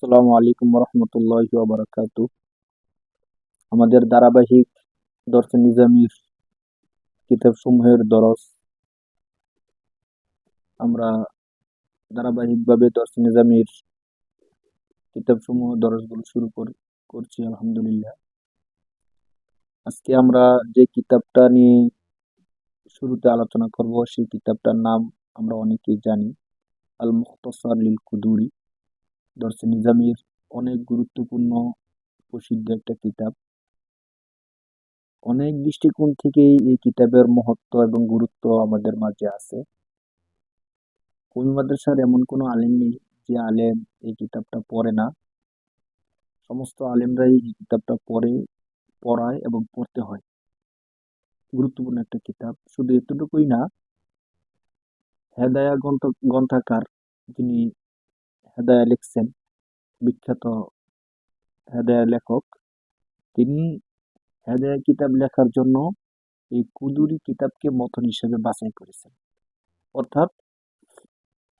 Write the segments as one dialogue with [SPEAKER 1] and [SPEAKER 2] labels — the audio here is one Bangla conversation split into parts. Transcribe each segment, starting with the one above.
[SPEAKER 1] আসসালামু আলাইকুম রহমতুল্লাহি ওয়া বারাকাতু। আমাদের ধারাবাহিক দরসে নিজামির কিতাব সমূহের দরস আমরা ধারাবাহিকভাবে দরসে নিজামির কিতাব সমূহ দরসগুলো করছি আলহামদুলিল্লাহ। আজকে আমরা যে কিতাবটা নিয়ে শুরুতে আলোচনা করব সেই কিতাবটার নাম আমরা অনেকেই জানি, আল মুখতাসার লিল কুদুরি। দরসে নিজামির অনেক গুরুত্বপূর্ণ প্রসিদ্ধ একটা কিতাব। অনেক দৃষ্টিকোণ থেকেই এই কিতাবের মহত্ব এবং গুরুত্ব আমাদের মাঝে আছে। কওমি মাদ্রাসার এমন কোনো আলেম নেই যে আলেম এই কিতাবটা পড়ে না। সমস্ত আলেমরাই এই কিতাবটা পড়ায় এবং পড়তে হয়। গুরুত্বপূর্ণ একটা কিতাব। শুধু এতটুকুই না, হেদায়া গ্রন্থাকার যিনি হেদায়া লিখছেন, বিখ্যাত হেদায়া লেখক, তিনি হেদায়া কিতাব লেখার জন্য এই কুদুরি কিতাবকে মতন হিসেবে বাছাই করেছেন। অর্থাৎ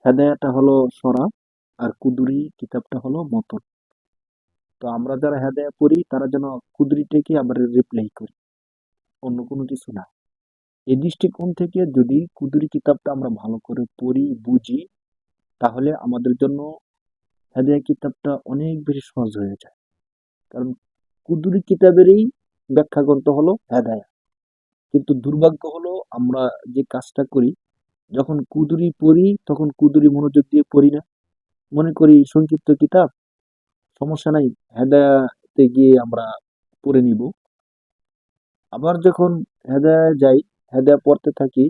[SPEAKER 1] হেদায়াটা হলো সরা আর কুদুরি কিতাবটা হলো মতন। তো আমরা যারা হেদায়া পড়ি তারা যেন কুদরিটাকে আবার রিপ্লাই করি, অন্য কোনো কিছু না। এই দৃষ্টিকোণ থেকে যদি কুদরি কিতাবটা আমরা ভালো করে পড়ি বুঝি, তাহলে আমাদের জন্য হেদায়া কিতাবটা অনেক বেশি সহজ হয়ে যায়। কারণ কুদরি কিতাবেরই ব্যাখ্যা গ্রন্থ হলো হেদায়া। কিন্তু দুর্ভাগ্য হলো আমরা যে কাজটা করি, যখন কুদরি পড়ি তখন কুদরি মনোযোগ দিয়ে পড়ি না, মনে করি সংক্ষিপ্ত কিতাব, সমস্যা নাই, হেদায়াতে গিয়ে আমরা পড়ে নিব। আবার যখন হেদায়া যাই, হেদায়া পড়তে থাকি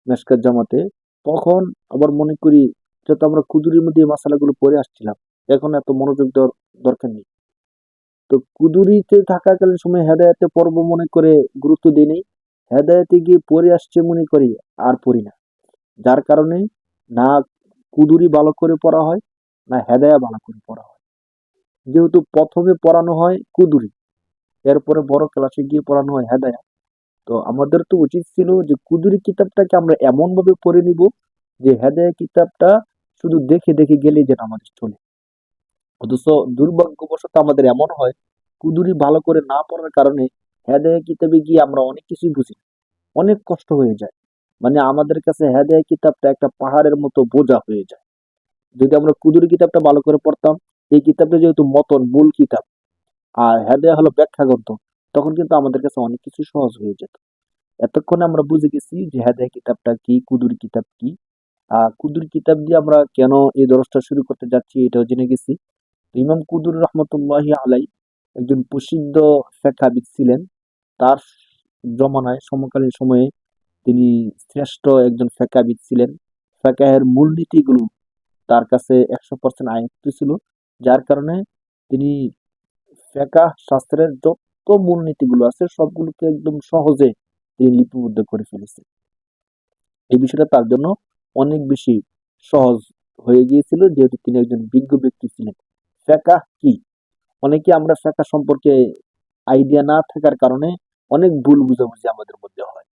[SPEAKER 1] মেশকাত জামাতে, তখন আবার মনে করি যত আমরা কুদুরির মধ্যে এই মাসালাগুলো পড়ে আসছিলাম, এখন এত মনোযোগ দেওয়ার দরকার নেই। তো কুদুরিতে থাকাকালীন সময় হেদায়াতে পড়বো মনে করে গুরুত্ব দিই নেই, হেদায়াতে গিয়ে পড়ে আসছে মনে করি, আর পড়ি না। যার কারণে না কুদুরি ভালো করে পড়া হয়, না হেদায়া ভালো করে পড়া হয়। যেহেতু প্রথমে পড়ানো হয় কুদুরি, এরপরে বড় ক্লাসে গিয়ে পড়ানো হয় হেদায়া। তো আমাদের তো উচিত ছিল যে কুদুরি কিতাবটাকে আমরা এমন ভাবে পড়ে নিব যে হেদায়া কিতাবটা শুধু দেখে দেখে গেলেই যেন আমাদের চলে। অথচ দুর্ভাগ্যবশত আমাদের এমন হয়, কুদুরি ভালো করে না পড়ার কারণে হেদায়া কিতাবে গিয়ে আমরা অনেক কিছুই বুঝি না। অনেক কষ্ট হয়ে যায়। মানে আমাদের কাছে হেদায়া কিতাবটা একটা পাহাড়ের মতো বোঝা হয়ে যায়। যদি আমরা কুদুরি কিতাবটা ভালো করে পড়তাম, এই কিতাবটা যেহেতু মতন মূল কিতাব আর হেদায়া হলো ব্যাখ্যা গ্রন্থ, তখন কিন্তু আমাদের কাছে অনেক কিছু সহজ হয়ে যেত। এতক্ষণে আমরা বুঝে গেছি যে হেদায়া কিতাবটা কি, কুদুরি কিতাব কি। কুদুরি কিতাব দিয়ে আমরা কেন এই দরসটা শুরু করতে যাচ্ছি এটাও জেনে গেছি। তো ইমাম কুদুরি রহমতুল্লাহি আলাই একজন প্রসিদ্ধ ফিকহাবিদ ছিলেন। তার জমানায় সমকালীন সময়ে তিনি শ্রেষ্ঠ একজন ফিকহাবিদ ছিলেন। ফিকহের মূলনীতিগুলো তার কাছে 100% আয়ত্ত ছিল। যার কারণে তিনি ফিকহ শাস্ত্রের যত মূলনীতিগুলো আছে সবগুলোকে একদম সহজে তিনি লিপিবদ্ধ করে ফেলেছেন। এই বিষয়টা তার জন্য অনেক বেশি সহজ হয়ে গিয়েছিল, যেহেতু তিনি একজন বিজ্ঞ ব্যক্তি ছিলেন। ফিকহ কি? অনেকে আমরা ফিকহ সম্পর্কে আইডিয়া না থাকার কারণে অনেক ভুল বুঝাবুঝি আমাদের মধ্যে হয়।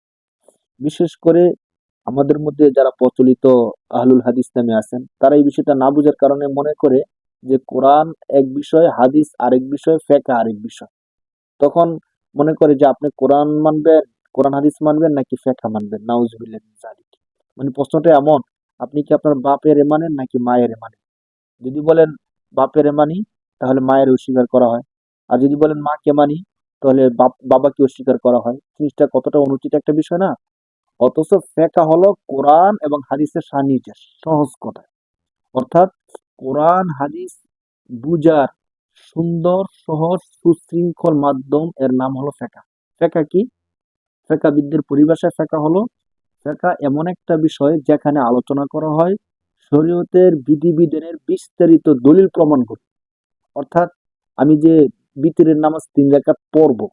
[SPEAKER 1] বিশেষ করে আমাদের মধ্যে যারা প্রচলিত আহলুল হাদিস নামে আছেন, তারা এই বিষয়টা না বুঝার কারণে মনে করে যে কোরআন এক বিষয়, হাদিস আরেক বিষয়, ফিকহ আরেক বিষয়। তখন মনে করে যে আপনি কোরআন মানবেন, কোরআন হাদিস মানবেন নাকি ফিকহ মানবেন। নাউজুবিল্লাহ মিন যালিক। মানে প্রশ্নটা এমন, আপনি কি আপনার বাপের মানেন নাকি মায়ের মানেন? যদি বলেন বাপের মানি, তাহলে মায়ের অস্বীকার করা হয়। আর যদি বলেন মাকে মানি, তাহলে বাবাকে অস্বীকার করা হয়। জিনিসটা কতটা অনুচিত একটা বিষয় না? অথচ ফিকহ হলো কোরআন এবং হাদিসের সান্নিধ্যের সহজ কথা। অর্থাৎ কোরআন হাদিস বুঝার সুন্দর সহজ সুশৃঙ্খল মাধ্যম, এর নাম হলো ফিকহ। ফিকহ কি? ফিকহবিদদের পরিভাষায় ফিকহ হলো, ফিকহ এমন একটা বিষয় যেখানে আলোচনা করা হয় শরীয়তের বিধিবিধানের বিস্তারিত দলিল প্রমাণগুলো। অর্থাৎ আমি যে বিতরের নামাজ 3 রাকাত পড়বো,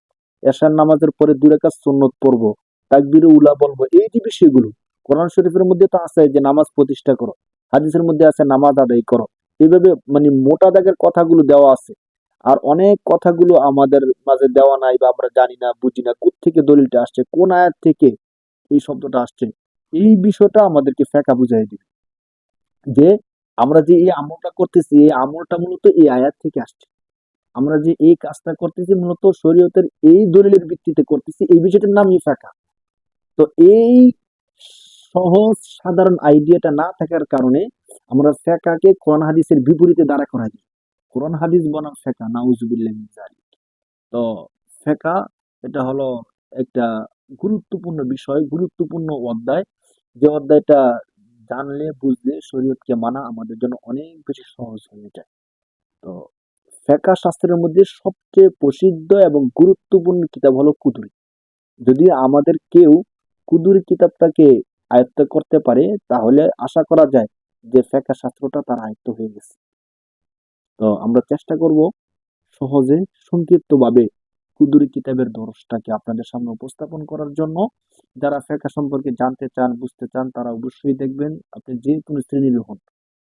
[SPEAKER 1] এশার নামাজের পরে 2 রাকাত সুন্নত পড়বো, তাকবীরে উলা বলবো, এই যে বিষয়গুলো কোরআন শরীফের মধ্যে তো আছে যে নামাজ প্রতিষ্ঠা করো, হাদিসের মধ্যে আছে নামাজ আদায় করো। এইভাবে মানে মোটা দাগের কথাগুলো দেওয়া আছে। আর অনেক কথাগুলো আমাদের মাঝে দেওয়া নাই বা আমরা জানি না, বুঝি না কোত্থেকে দলিলটা আসছে, কোন আয়াত থেকে এই শব্দটা আসছে। এই বিষয়টা আমাদেরকে ফিকহ বুঝাই দিবে যে আমরা যে এই আমলটা করতেছি, এই আমলটা মূলত এই আয়াত থেকে আসছে। আমরা যে এই কাজটা করতেছি মূলত শরীয়তের এই দলিলের ভিত্তিতে করতেছি, এই বিষয়টার নামই ফিকহ। তো এই সহজ সাধারণ আইডিয়াটা না থাকার কারণে আমরা ফিকহকে কোরআন হাদিসের বিপরীতে দাঁড়া করাই দিই। কোরআন হাদিস বনাম ফিকহ, নাউজুবিল্লাহ মিন যালিক। তো ফিকহ এটা হলো একটা গুরুত্বপূর্ণ বিষয়, গুরুত্বপূর্ণ অধ্যায়, যে অধ্যায়টা জানলে বুঝলে শরীয়তকে মানা আমাদের জন্য অনেক বেশি সহজ হয়ে যায়। তো ফিকহ শাস্ত্রের মধ্যে সবচেয়ে প্রসিদ্ধ এবং গুরুত্বপূর্ণ কিতাব হলো কুতুবী। যদি আমাদের কেউ কুদুরি কিতাবটাকে আয়ত্ত করতে পারে তাহলে আশা করা যায় যে ফিকহ শাস্ত্রটা তার আয়ত্ত হয়ে গেছে। তো আমরা চেষ্টা করব সহজে সংক্ষিপ্তভাবে কুদুরি কিতাবের দর্শটাকে আপনাদের সামনে উপস্থাপন করার জন্য। যারা ফিকহ সম্পর্কে জানতে চান, বুঝতে চান, তারা অবশ্যই দেখবেন, আপনি যে কোনো শ্রেণীর হন।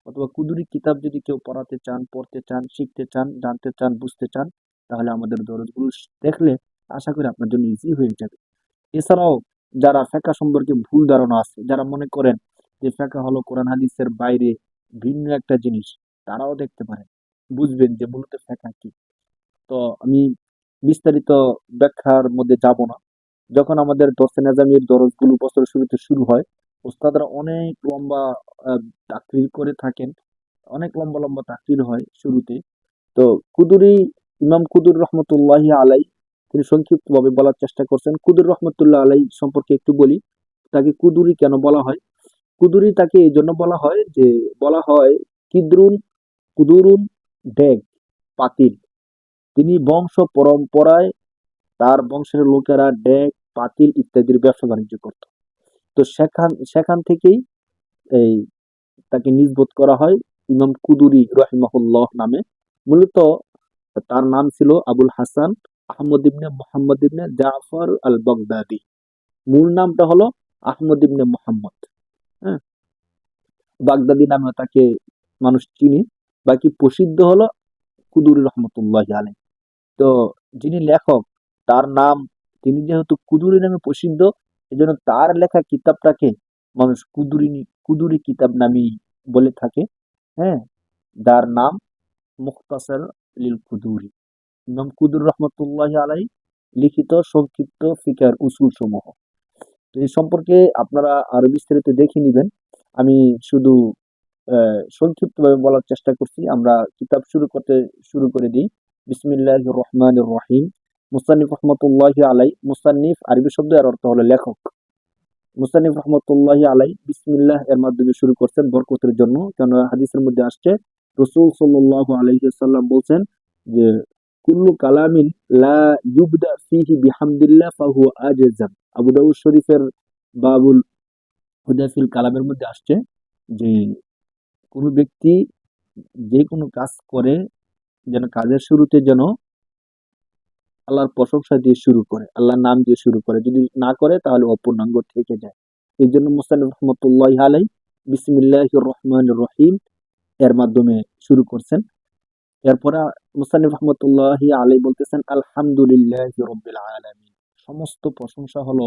[SPEAKER 1] অথবা কুদুরি কিতাব যদি কেউ পড়াতে চান, পড়তে চান, শিখতে চান, জানতে চান, বুঝতে চান, তাহলে আমাদের দরজগুলো দেখলে আশা করি আপনার জন্য ইজি হয়ে যাবে। এছাড়াও যারা ফিকহ সম্পর্কে ভুল ধারণা আছে, যারা মনে করেন যে ফিকহ হলো কোরআন হাদিসের বাইরে ভিন্ন একটা জিনিস, তারাও দেখতে পারেন, বুঝবেন যে মূলত ফিকহ কি। তো আমি বিস্তারিত ব্যাখ্যার মধ্যে যাব না। যখন আমাদের দর্সে নেজামির দরজগুলো বছরের শুরুতে শুরু হয়, ওস্তাদরা অনেক লম্বা তাকরির করে থাকেন, অনেক লম্বা লম্বা তাকরির হয় শুরুতে। তো কুদুরি, ইমাম কুদুর রহমতুল্লাহি আলাই, তিনি সংক্ষিপ্তভাবে বলার চেষ্টা করছেন। কুদুর রহমতুল্লাহ আলাই সম্পর্কে একটু বলি, তাকে কুদুরি কেন বলা হয়। কুদুরি তাকে এই জন্য বলা হয় যে, বলা হয় কিদরুন, কুদুরুন, ডেগ, পাতিল। তিনি বংশ পরম্পরায় তার বংশের লোকেরা ডেক, পাতিল ইত্যাদির ব্যবসা বাণিজ্য করত। তো সেখান সেখান থেকেই এই তাকে নিসবত করা হয় ইমাম কুদুরি রহিমাহুল্লাহ নামে। মূলত তার নাম ছিল আবুল হাসান আহমদ ইবনে মোহাম্মদ ইবনে জাফর আল বাগদাদি। মূল নামটা হলো আহমদ ইবনে মোহাম্মদ। হ্যাঁ, বাগদাদি নামে তাকে মানুষ চিনি। বাকি প্রসিদ্ধ হলো কুদুরি রহমতুল্লাহ আলাই। তো যিনি লেখক, তার নাম, তিনি যেহেতু কুদুরি নামে প্রসিদ্ধ, এজন্য তার লেখা কিতাবটাকে মানুষ কুদুরি কিতাব নামেই বলে থাকে। হ্যাঁ, যার নাম মুখতাসার লিল কুদুরি, ইমাম কুদুর রহমতুল্লাহ আলাই লিখিত সংক্ষিপ্ত ফিকার উসুল সমূহ। তো এই সম্পর্কে আপনারা আরো বিস্তারিত দেখে নিবেন। আমি শুধু সংক্ষিপ্তভাবে বলার চেষ্টা করছি। আমরা কিতাব শুরু করে দিই। বিসমিল্লাহির রহমানির রহিম। মুসান্নিফ রহমতুল্লাহি আলাই, মুসান্নিফ আরবি শব্দ, এর অর্থ হলো লেখক। মুসান্নিফ রহমতুল্লাহি আলাই বিসমিল্লাহ এর মাধ্যমে শুরু করছেন বরকতের জন্য, কেন হাদিসের মধ্যে আসছে রাসূল সাল্লাল্লাহু আলাইহি ওয়াসাল্লাম বলছেন যে কুল্লু কালামিন লা ইউবদা ফিহি বিহামদিল্লাহ ফাহুয়া আজজাম। আবু দাউদ শরীফের বাবুল হুদাফিল কালামের মধ্যে আসছে যে কোনো ব্যক্তি যে কোনো কাজ করে যেন কাজের শুরুতে যেন আল্লাহর প্রশংসা দিয়ে শুরু করে, আল্লাহর নাম দিয়ে শুরু করে। যদি না করে তাহলে অপূর্ণাঙ্গ থেকে যায়। এই জন্য মুসান্নিফ রহমতুল্লাহ আলাই বিসমিল্লাহির রহমানির রহিম এর মাধ্যমে শুরু করছেন। এরপরে মুসান্নিফ রহমতুল্লাহ আলাই বলতেছেন আলহামদুলিল্লাহি রাব্বিল আলামিন। সমস্ত প্রশংসা হলো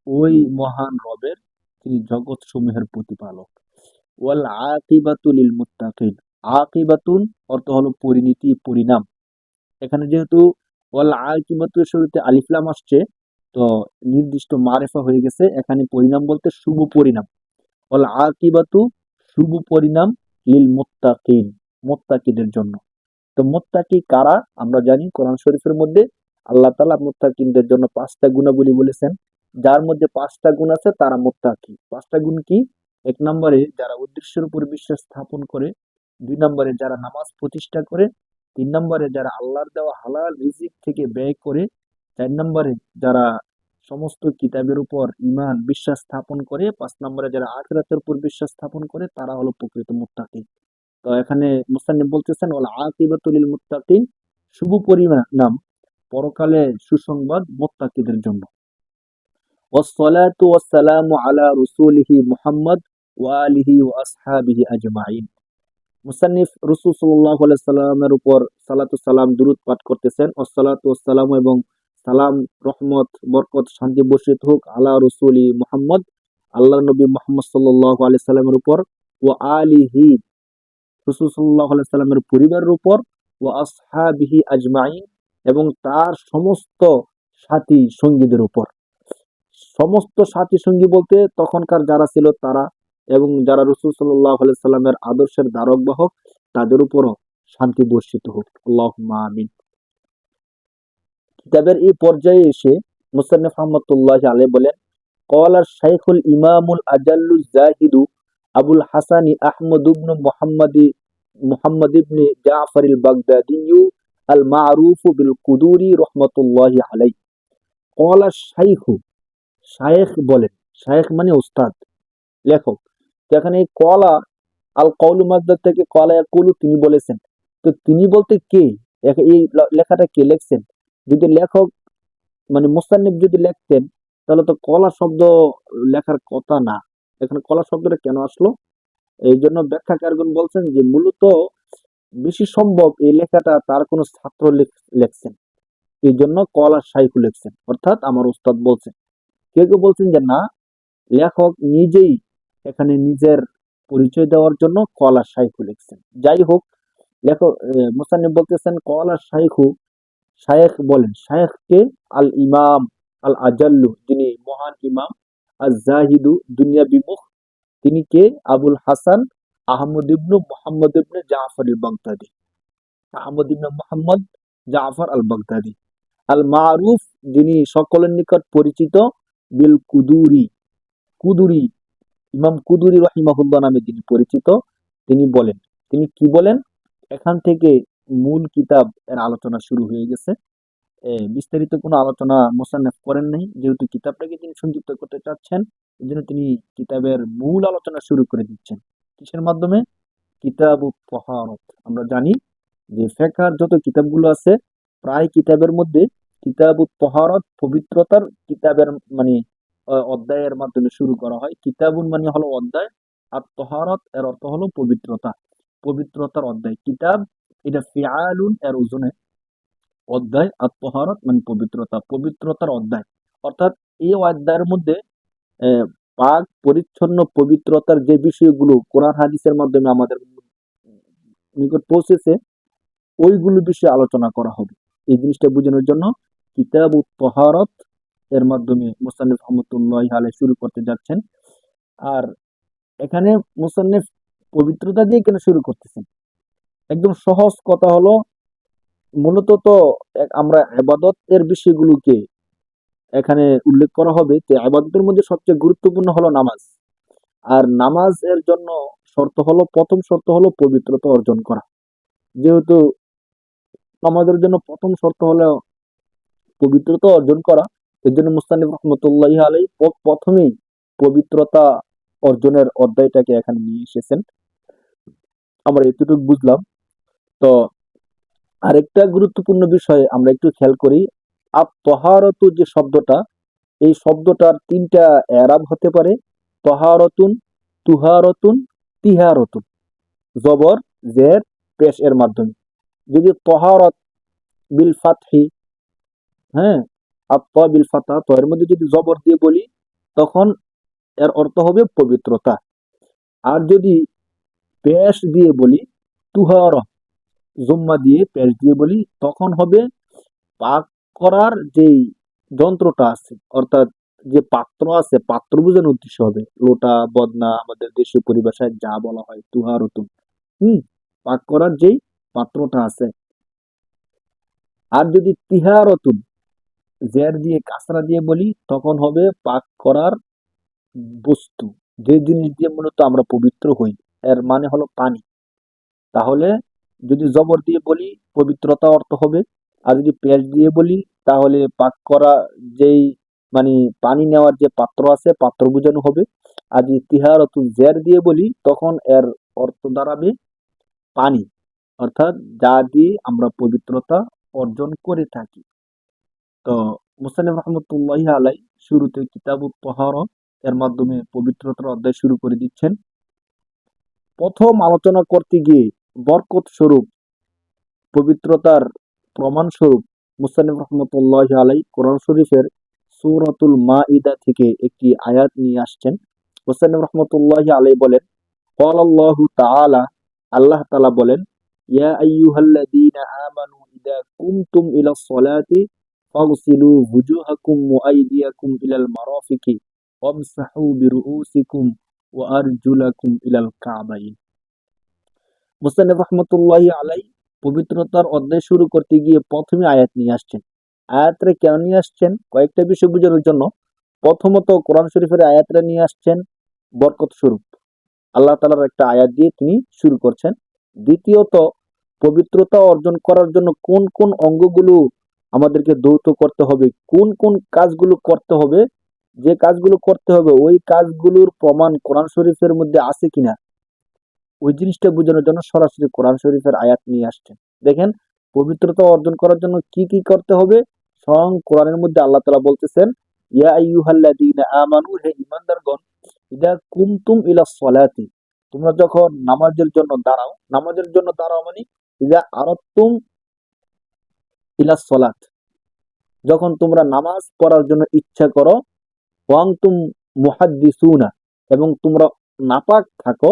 [SPEAKER 1] ওই মহান রবের, তিনি জগৎ সমূহের প্রতিপালক। ওয়াল আকিবাতু লিল মুত্তাকিন। আকিবাতুন অর্থ হলো পরিণতি, পরিণাম। এখানে যেহেতু ওয়াল আকিবাতু শুরুতে আলিফ লাম আসছে, তো নির্দিষ্ট মারেফা হয়ে গেছে। এখানে পরিণাম বলতে শুভ পরিণাম। ওয়াল আকিবাতু, শুভ পরিণাম, লিল মুত্তাকিন, মুত্তাকিদের জন্য। তো মুত্তাকি কারা আমরা জানি, কোরআন শরীফের মধ্যে আল্লাহ তাআলা মুত্তাকিনদের জন্য পাঁচটা গুণাবলী বলেছেন। যার মধ্যে পাঁচটা গুণ আছে তারা মুত্তাকি। পাঁচটা গুণ কি? এক নম্বরে যারা উদ্দেশ্যের উপর বিশ্বাস স্থাপন করে, দুই নম্বরে যারা নামাজ প্রতিষ্ঠা করে, তিন নম্বরে যারা আল্লাহর দেওয়া হালাল রিজিক থেকে ব্যয় করে, চার নম্বরে যারা সমস্ত কিতাবের উপর ঈমান বিশ্বাস স্থাপন করে, পাঁচ নম্বরে যারা আখিরাতের উপর বিশ্বাস স্থাপন করে, তারা হলো প্রকৃত মুত্তাকি। তো এখানে মুসান্নিফ বলতেছেন ওয়াল আকিবাতু লিল মুত্তাকিন, শুভ পরিণাম, পরকালে সুসংবাদ মুত্তাকিদের জন্য। ওয়াসসালাতু ওয়াসসালামু আলা রাসূলিহি মুহাম্মদ ওয়া আলিহি ওয়া আসহাবিহি আজমাইন। মুসান্নিফ রাসূল সাল্লাল্লাহু আলাইহি সাল্লামের উপর সালাতু সালাম দুরূদ পাঠ করতেছেন। ওয়াসসালাতু ওয়াসসালামু, এবং সালাম, রহমত, বরকত, শান্তি বর্ষিত হোক আলা রাসূলি মুহাম্মদ, আল্লাহর নবী মুহাম্মদ সাল্লাল্লাহু আলাইহি সাল্লামের উপর, ওয়া আলিহি, রাসূল সাল্লাল্লাহু আলাইহি সাল্লামের পরিবারের উপর, ওয়া আসহাবিহি আজমাইন, এবং তার সমস্ত সাথী সঙ্গীদের উপর। সমস্ত সাথী সঙ্গী বলতে তখনকার যারা ছিল তারা, এবং যারা রাসূল সাল্লাল্লাহু আলাইহি সাল্লামের আদর্শের ধারক বাহক, তাদের উপরও শান্তি বর্ষিত হোক, আল্লাহুম্মা আমিন। কিতাবের এই পর্যায়ে এসে মুসান্নিফ রাহমাতুল্লাহি আলাইহি বলেন, ক্বালা শাইখুল ইমামুল আজাল্লুজ জাহিদু আবুল হাসানি আহমদ ইবনে মুহাম্মদ ইবনে জাফর আল বাগদাদি আল মারুফ বিল কুদুরি রাহমাতুল্লাহি আলাইহি। ক্বালা শাইখু, শায়েখ বলেন, শায়েখ মানে উস্তাদ, লেখক। তো এখানে এই কলা, আল কওলু মাসদার থেকে কলা ইয়াকুলু, তিনি বলেছেন। তো তিনি বলতে কে? এই লেখাটা কে লিখছেন? যদি লেখক মানে মুসান্নিফ যদি লিখতেন, তাহলে তো কলা শব্দ লেখার কথা না। এখানে কলা শব্দটা কেন আসলো? এই জন্য ব্যাখ্যাকারগণ বলছেন যে মূলত বেশি সম্ভব এই লেখাটা তার কোনো ছাত্র লিখছেন, এই জন্য কলা শাইখু লিখছেন, অর্থাৎ আমার উস্তাদ বলছেন। কেউ কেউ বলছেন যে না, লেখক নিজেই এখানে নিজের পরিচয় দেওয়ার জন্য কলা শাইখু লিখছেন। যাই হোক, লেখক মুসান্নিফ বলতেছেন কলা শাইখু, শায়েখ বলেন। শায়েখকে আল ইমাম আল আজাল্লু, যিনি মহান ইমাম, আজ জাহিদু, দুনিয়া বিমুখ, তিনি কে? আবুল হাসান আহমদ ইবনু মুহাম্মদ ইবনে জাফর আল বাগদাদি, আহমদ ইবনে মুহাম্মদ জাফর আল বাগদাদি। আল মারুফ, যিনি সকলের নিকট পরিচিত, বিল কুদুরি, কুদুরি, ইমাম কুদুরি রাহিমাহুল্লাহ নামে যিনি পরিচিত, তিনি বলেন। তিনি কি বলেন? এখান থেকে মূল কিতাব এর আলোচনা শুরু হয়ে গেছে। বিস্তারিত কোনো আলোচনা মোসান্নেফ করেন নাই, যেহেতু কিতাবটাকে তিনি সংযুক্ত করতে চাচ্ছেন, এই জন্য তিনি কিতাবের মূল আলোচনা শুরু করে দিচ্ছেন। কিসের মাধ্যমে? কিতাবুত তাহারাত। আমরা জানি যে ফিকহের যত কিতাবগুলো আছে, প্রায় কিতাবের মধ্যে কিতাবুত তাহারাত, পবিত্রতার কিতাবের মানে অধ্যায়ের মাধ্যমে শুরু করা হয়। কিতাবুন মানে হলো অধ্যায়, আর তাহারাত এর অর্থ হলো পবিত্রতা, পবিত্রতার অধ্যায়। কিতাব এটা ফিআলুন এর ওজনে অধ্যায়, আর তাহারাত মানে পবিত্রতা, পবিত্রতার অধ্যায়। অর্থাৎ এই অধ্যায়ের মধ্যে পাক পরিচ্ছন্ন পবিত্রতার যে বিষয়গুলো কোরআন হাদিসের মাধ্যমে আমাদের নিকট পৌঁছেছে, ওইগুলো বিষয়ে আলোচনা করা হবে। এই জিনিসটা বোঝানোর জন্য কিতাবুত তাহারাত এর মাধ্যমে মুসান্নিফ রাহমাতুল্লাহি আলাইহি শুরু করতে যাচ্ছেন। আর এখানে মুসান্নিফ পবিত্রতা দিয়ে কেন শুরু করতেছেন? একদম সহজ কথা হলো, মূলত তো আমরা ইবাদত এর বিষয়গুলোকে এখানে উল্লেখ করা হবে। তো ইবাদতের মধ্যে সবচেয়ে গুরুত্বপূর্ণ হলো নামাজ। আর নামাজ এর জন্য শর্ত হলো, প্রথম শর্ত হলো পবিত্রতা অর্জন করা। যেহেতু নামাজের জন্য প্রথম শর্ত হলো পবিত্রতা অর্জন করা, এর জন্য মুস্তানিফ রহমতুল্লাহ আলাই প্রথমেই পবিত্রতা অর্জনের অধ্যায়টাকে এখানে নিয়ে এসেছেন। আমরা এতটুকু বুঝলাম। তো আরেকটা গুরুত্বপূর্ণ বিষয় আমরা একটু খেয়াল করি, আত-তাহারাতু যে শব্দটা, এই শব্দটার তিনটা এরাব হতে পারে: তহারতুন, তুহারতুন, তিহারতুন। জবর, জের, পেশ এর মাধ্যমে। যদি তহারত বিল ফাতহি, হ্যাঁ, আত্মা বিল ফাতা, তো এর মধ্যে যদি জবর দিয়ে বলি, তখন এর অর্থ হবে পবিত্রতা। আর যদি পেশ দিয়ে বলি, তুহার, জুম্মা দিয়ে পেশ দিয়ে বলি, তখন হবে পাক করার যেই যন্ত্রটা আছে, অর্থাৎ যে পাত্র আছে, পাত্র বোঝানোর উদ্দেশ্য হবে। লোটা, বদনা, আমাদের দেশীয় পরিভাষায় যা বলা হয় তুহারতুন, পাক করার যেই পাত্রটা আছে। আর যদি তিহারতুন, জের দিয়ে কাসরা দিয়ে বলি, তখন হবে পাক করার বস্তু, যে জিনিস দিয়ে মূলত আমরা পবিত্র হই, এর মানে হলো পানি। তাহলে যদি জবর দিয়ে বলি, পবিত্রতা অর্থ হবে। আর যদি পেশ দিয়ে বলি, তাহলে পাক করা যেই মানে পানি নেওয়ার যে পাত্র আছে, পাত্র বোঝানো হবে। আর যদি তিহারতুন জের দিয়ে বলি, তখন এর অর্থ দাঁড়াবে পানি, অর্থাৎ যা দিয়ে আমরা পবিত্রতা অর্জন করে থাকি। তো মুসান্নিফ রহমতুল্লাহি আলাই শুরুতে কিতাবুত তাহারা এর মাধ্যমে পবিত্রতার অধ্যায় শুরু করে দিচ্ছেন। প্রথম আলোচনা করতে গিয়ে বরকত স্বরূপ, পবিত্রতার প্রমাণ স্বরূপ, মুসান্নিফ রহমতুল্লাহি আলাই কোরআন শরীফের সূরাতুল মাইদা থেকে একটি আয়াত নিয়ে আসছেন। মুসান্নিফ রহমতুল্লাহি আলাই বলেন, ক্বালাল্লাহু তাআলা আল্লাহ তাআলা বলেন, ইয়া আইয়ুহাল্লাযীনা আমানু ইযা কুমতুম ইলাস সালাতি ফাগসিলু ওয়ুজুহাকুম ওয়া আইদিয়াকুম ইলাল মারাফিকি ওয়ামসাহু বিরুউসিকুম ওয়া আরজুলাকুম ইলাল কাবাইন। মুসান্নিফ রাহমাতুল্লাহি আলাইহি পবিত্রতার অধ্যায় শুরু করতে গিয়ে প্রথমে আয়াত নিয়ে আসছেন। আয়াতটা কেন নিয়ে আসছেন? কয়েকটা বিষয় বোঝানোর জন্য। প্রথমত কোরআন শরীফের আয়াতটা নিয়ে আসছেন বরকত স্বরূপ। আল্লাহ তাআলার একটা আয়াত দিয়ে তিনি শুরু করছেন। দ্বিতীয়ত, পবিত্রতা অর্জন করার জন্য কোন কোন অঙ্গগুলো আমাদেরকে ধৌত করতে হবে, কোন কোন কাজগুলো করতে হবে, যে কাজগুলো করতে হবে ওই কাজগুলোর প্রমাণ কোরআন শরীফের মধ্যে আছে কিনা ওই জিনিসটা বোঝানোর জন্য সরাসরি কোরআন শরীফের আয়াত নিয়ে আসছেন। দেখেন, পবিত্রতা অর্জন করার জন্য কি কি করতে হবে স্বয়ং কোরআনের মধ্যে আল্লাহ তাআলা বলতেছেন, ইয়া আইয়ুহাল্লাযীনা আমানু, হে ঈমানদারগণ, ইযা কুমতুম ইলাস সালাতি, তোমরা যখন নামাজের জন্য দাঁড়াও, নামাজের জন্য দাঁড়াও মানে ইযা আরাদতুম ইলাস সালাত, যখন তোমরা নামাজ পড়ার জন্য ইচ্ছা করো, ওয়ান্তুম মুহাদ্দিসুনা, এবং তোমরা নাপাক থাকো,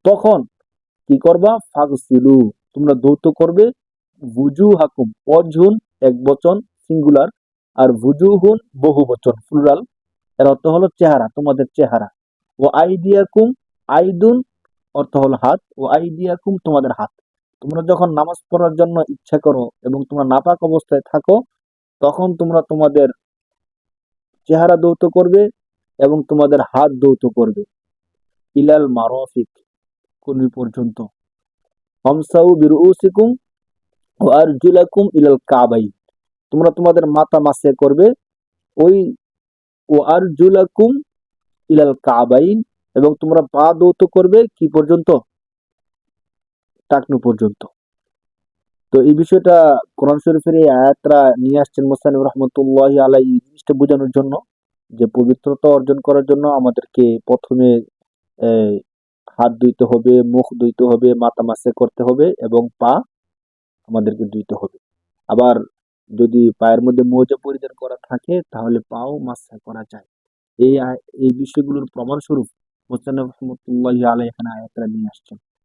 [SPEAKER 1] তখন কি করবা? ফাগসিলু, তোমরা ধৌত করবে, বুজুহাকুম, অজহুন এক বচন সিঙ্গুলার, আর বুজুহুন বহু বচন প্লুরাল, এর অর্থ হলো চেহারা, তোমাদের চেহারা। ও আইদিয়াকুম, আইদুন অর্থ হলো হাত, ও আইদিয়াকুম তোমাদের হাত। তোমরা যখন নামাজ পড়ার জন্য ইচ্ছা করো এবং তোমরা নাপাক অবস্থায় থাকো, তখন তোমরা তোমাদের চেহারা ধৌত করবে এবং তোমাদের হাত ধৌত করবে। ইলাল মারাফিক, কনুই পর্যন্ত। হামসাউ বিরুউসিকুম ওয়া আরজুলাকুম ইলাল কাবাইন, তোমরা তোমাদের মাথা মাসে করবে, ওই ওয়া আরজুলাকুম ইলাল কাবাইন, এবং তোমরা পা ধৌত করবে কি পর্যন্ত? টাকনু পর্যন্ত। তো এই বিষয়টা কোরআন শরীফের এই আয়াতটা নিয়ে আসছেন মুসান্নিফ রাহমাতুল্লাহি আলাইহি এই জিনিসটা বোঝানোর জন্য যে পবিত্রতা অর্জন করার জন্য আমাদেরকে প্রথমে আহ, হাত ধুইতে হবে, মুখ ধুইতে হবে, মাথা মাসে করতে হবে এবং পা আমাদেরকে ধুইতে হবে। আবার যদি পায়ের মধ্যে মোজা পরিধান করা থাকে তাহলে পাও মাসা করা যায়। এই বিষয়গুলোর প্রমাণস্বরূপ মুসান্নিফ রাহমাতুল্লাহি আলাইহি এখানে আয়াতটা নিয়ে আসছেন।